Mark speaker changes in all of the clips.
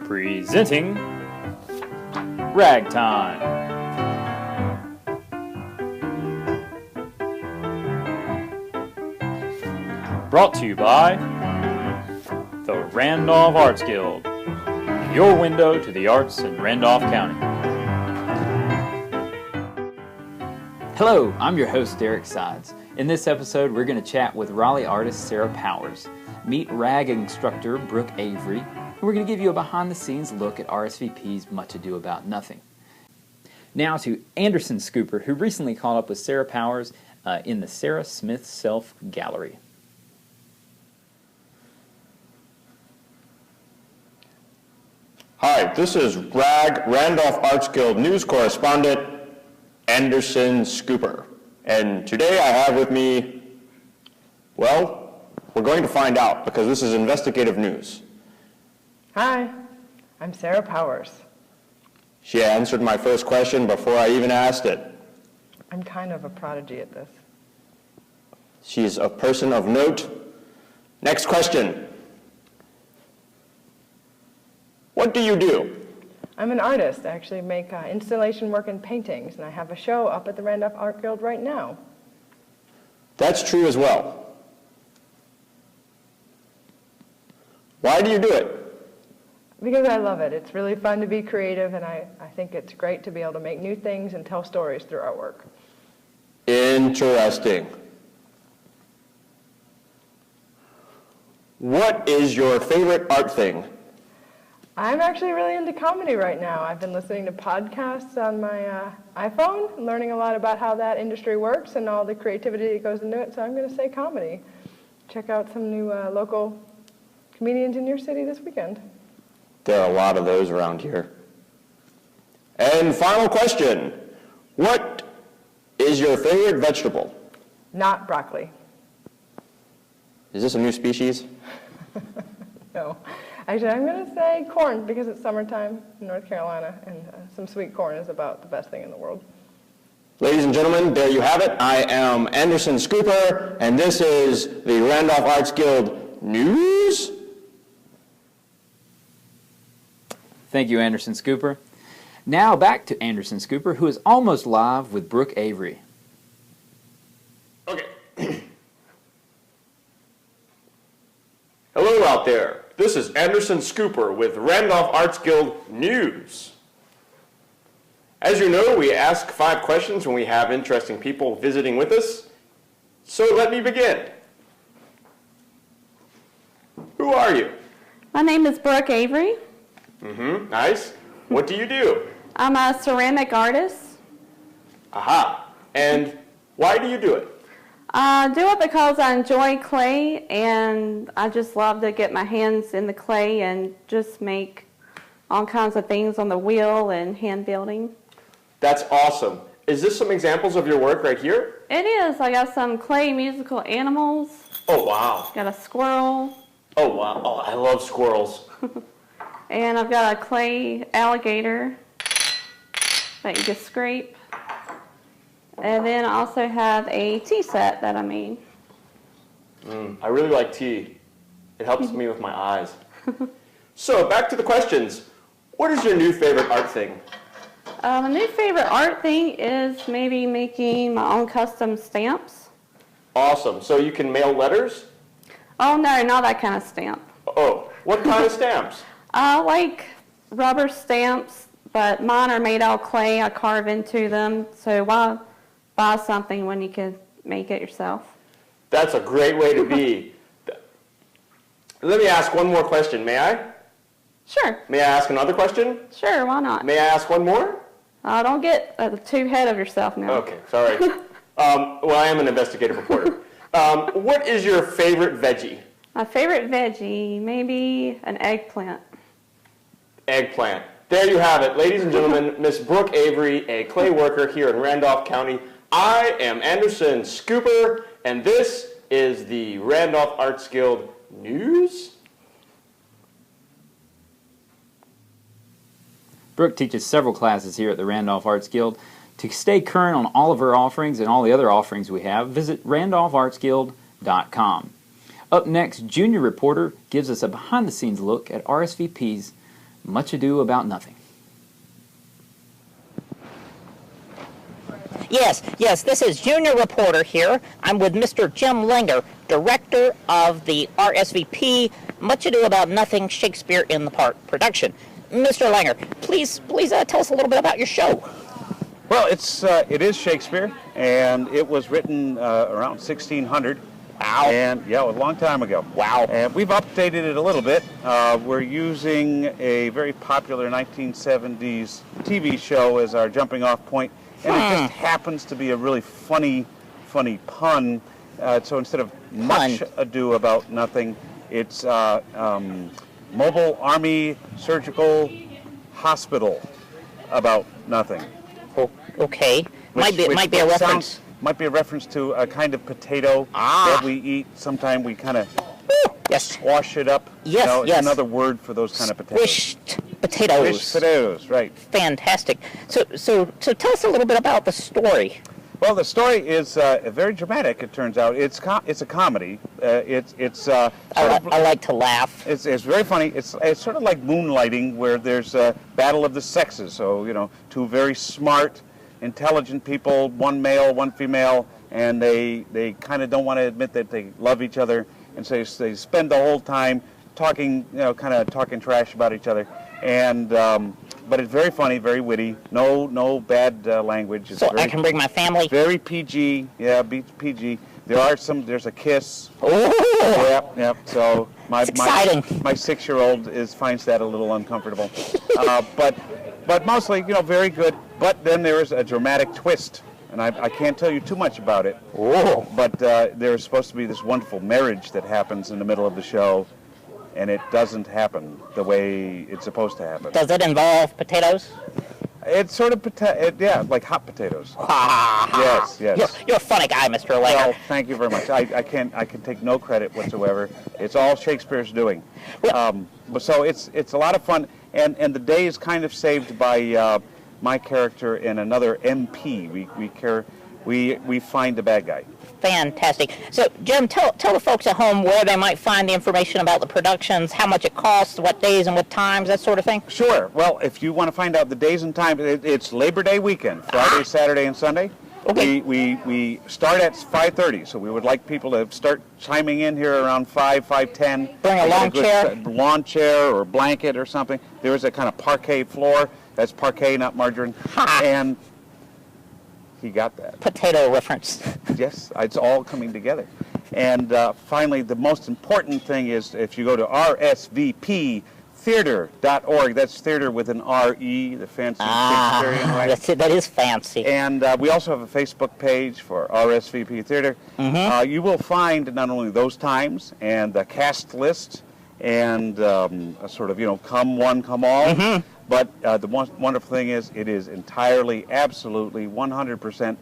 Speaker 1: Presenting Ragtime. Brought to you by the Randolph Arts Guild, your window to the arts in Randolph County. Hello, I'm your host Derek Sides. In this episode, we're going to chat with Raleigh Artist Sarah Powers. Meet rag instructor Brooke Avery, and we're going to give you a behind-the-scenes look at RSVP's Much Ado About Nothing. Now to Anderson Scooper, who recently caught up with Sarah Powers in the Sarah Smith Self Gallery.
Speaker 2: Hi, this is Randolph Arts Guild news correspondent Anderson Scooper. And today I have with me, well, we're going to find out because this is investigative news.
Speaker 3: Hi, I'm Sarah Powers.
Speaker 2: She answered my first question before I even asked it.
Speaker 3: I'm kind of a prodigy at this.
Speaker 2: She's a person of note. Next question. What do you do?
Speaker 3: I'm an artist. I actually make installation work and paintings, and I have a show up at the Randolph Art Guild right now.
Speaker 2: That's true as well. Why do you do it?
Speaker 3: Because I love it. It's really fun to be creative, and I think it's great to be able to make new things and tell stories through artwork.
Speaker 2: Interesting. What is your favorite art thing?
Speaker 3: I'm actually really into comedy right now. I've been listening to podcasts on my iPhone, and learning a lot about how that industry works and all the creativity that goes into it, so I'm going to say comedy. Check out some new local comedians in your city this weekend.
Speaker 2: There are a lot of those around here. And final question. What is your favorite vegetable?
Speaker 3: Not broccoli.
Speaker 2: Is this a new species?
Speaker 3: No. Actually, I'm going to say corn because it's summertime in North Carolina, and some sweet corn is about the best thing in the world.
Speaker 2: Ladies and gentlemen, there you have it. I am Anderson Scooper, and this is the Randolph Arts Guild News.
Speaker 1: Thank you, Anderson Scooper. Now back to Anderson Scooper, who is almost live with Brooke Avery.
Speaker 2: Okay. Hello out there. This is Anderson Scooper with Randolph Arts Guild News. As you know, we ask 5 questions when we have interesting people visiting with us. So let me begin. Who are you?
Speaker 4: My name is Brooke Avery.
Speaker 2: Nice. What do you do?
Speaker 4: I'm a ceramic artist.
Speaker 2: Aha. And why do you do it?
Speaker 4: I do it because I enjoy clay, and I just love to get my hands in the clay and just make all kinds of things on the wheel and hand building.
Speaker 2: That's awesome. Is this some examples of your work right here?
Speaker 4: It is. I got some clay musical animals.
Speaker 2: Oh, wow.
Speaker 4: Got a squirrel.
Speaker 2: Oh, wow. Oh, I love squirrels.
Speaker 4: And I've got a clay alligator that you just scrape. And then I also have a tea set that I made.
Speaker 2: I really like tea. It helps me with my eyes. So, back to the questions. What is your new favorite art thing?
Speaker 4: My new favorite art thing is maybe making my own custom stamps.
Speaker 2: Awesome. So you can mail letters?
Speaker 4: Oh no, not that kind of stamp.
Speaker 2: Oh, what kind of stamps?
Speaker 4: I like rubber stamps, but mine are made out of clay. I carve into them, so why buy something when you can make it yourself?
Speaker 2: That's a great way to be. Let me ask one more question, may I?
Speaker 4: Sure.
Speaker 2: May I ask another question?
Speaker 4: Sure, why not?
Speaker 2: May I ask one more?
Speaker 4: Don't get too ahead of yourself now.
Speaker 2: Okay, sorry. Well, I am an investigative reporter. What is your favorite veggie?
Speaker 4: My favorite veggie, maybe an eggplant.
Speaker 2: Eggplant. There you have it. Ladies and gentlemen, Miss Brooke Avery, a clay worker here in Randolph County. I am Anderson Scooper, and this is the Randolph Arts Guild News.
Speaker 1: Brooke teaches several classes here at the Randolph Arts Guild. To stay current on all of her offerings and all the other offerings we have, visit randolphartsguild.com. Up next, Junior Reporter gives us a behind-the-scenes look at RSVP's Much Ado About Nothing.
Speaker 5: Yes, this is Junior Reporter here. I'm with Mr. Jim Langer, Director of the RSVP Much Ado About Nothing Shakespeare in the Park production. Mr. Langer, please tell us a little bit about your show.
Speaker 6: Well, it is Shakespeare, and it was written around 1600.
Speaker 5: Wow.
Speaker 6: And yeah, a long time ago.
Speaker 5: Wow.
Speaker 6: And we've updated it a little bit. We're using a very popular 1970s TV show as our jumping off point. And it just happens to be a really funny pun. So instead of Much Ado About Nothing, it's Mobile Army Surgical Hospital About Nothing.
Speaker 5: Oh, okay. Might be a reference.
Speaker 6: Might be a reference to a kind of potato that we eat. Sometimes we kind of squash it up.
Speaker 5: Yes,
Speaker 6: It's
Speaker 5: yes.
Speaker 6: another word for those kind of potatoes.
Speaker 5: Squished potatoes.
Speaker 6: Squished potatoes, right.
Speaker 5: Fantastic. So tell us a little bit about the story.
Speaker 6: Well, the story is very dramatic. It turns out it's a comedy. I
Speaker 5: like to laugh.
Speaker 6: It's very funny. It's sort of like Moonlighting, where there's a battle of the sexes. So two very smart, intelligent people, one male, one female, and they kind of don't want to admit that they love each other, and so they spend the whole time talking, kind of talking trash about each other. And but it's very funny, very witty. No bad language. It's
Speaker 5: So I can bring my family.
Speaker 6: Very PG. Yeah, PG. There's a kiss.
Speaker 5: Oh.
Speaker 6: Yep. So
Speaker 5: It's exciting.
Speaker 6: my 6-year-old finds that a little uncomfortable. But mostly, very good. But then there is a dramatic twist, and I can't tell you too much about it.
Speaker 5: Oh.
Speaker 6: But there's supposed to be this wonderful marriage that happens in the middle of the show, and it doesn't happen the way it's supposed to happen.
Speaker 5: Does it involve potatoes?
Speaker 6: It's sort of like hot potatoes. Yes.
Speaker 5: You're a funny guy, Mr. Langer.
Speaker 6: Well, thank you very much. I can take no credit whatsoever. It's all Shakespeare's doing. So it's a lot of fun, and the day is kind of saved by my character and another MP. We find the bad guy.
Speaker 5: Fantastic. So, Jim, tell the folks at home where they might find the information about the productions, how much it costs, what days and what times, that sort of thing.
Speaker 6: Sure. Well, if you want to find out the days and times, it's Labor Day weekend, Friday, Saturday, and Sunday.
Speaker 5: Okay.
Speaker 6: We start at 5:30, so we would like people to start chiming in here around 5:10.
Speaker 5: Bring a
Speaker 6: lawn chair or blanket or something. There is a kind of parquet floor. That's parquet, not margarine. And he got that.
Speaker 5: Potato reference.
Speaker 6: Yes, it's all coming together. And finally, the most important thing is if you go to rsvptheater.org, that's theater with an R-E, the fancy Shakespearean way.
Speaker 5: That's it. That is fancy.
Speaker 6: And we also have a Facebook page for RSVP Theater. You will find not only those times and the cast list and a sort of, come one, come all, but the wonderful thing is it is entirely, absolutely, 100%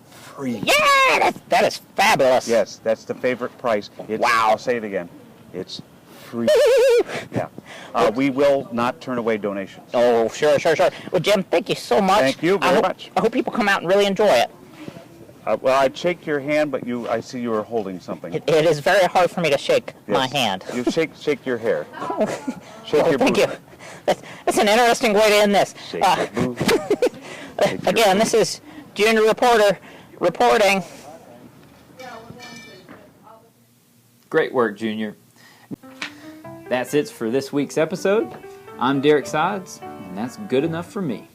Speaker 6: free.
Speaker 5: Yeah, that is fabulous.
Speaker 6: Yes, that's the favorite price.
Speaker 5: Wow.
Speaker 6: I'll say it again. It's free. Yeah. We will not turn away donations.
Speaker 5: Oh, sure. Well, Jim, thank you so much.
Speaker 6: Thank you very much.
Speaker 5: I hope people come out and really enjoy it.
Speaker 6: Well, I'd shake your hand, but I see you are holding something.
Speaker 5: It is very hard for me to shake my hand.
Speaker 6: You shake your hair. Shake your
Speaker 5: thank you. That's an interesting way to end this.
Speaker 6: Shake your boob.
Speaker 5: Again, this is Junior Reporter reporting.
Speaker 1: Great work, Junior. That's it for this week's episode. I'm Derek Sides, and that's good enough for me.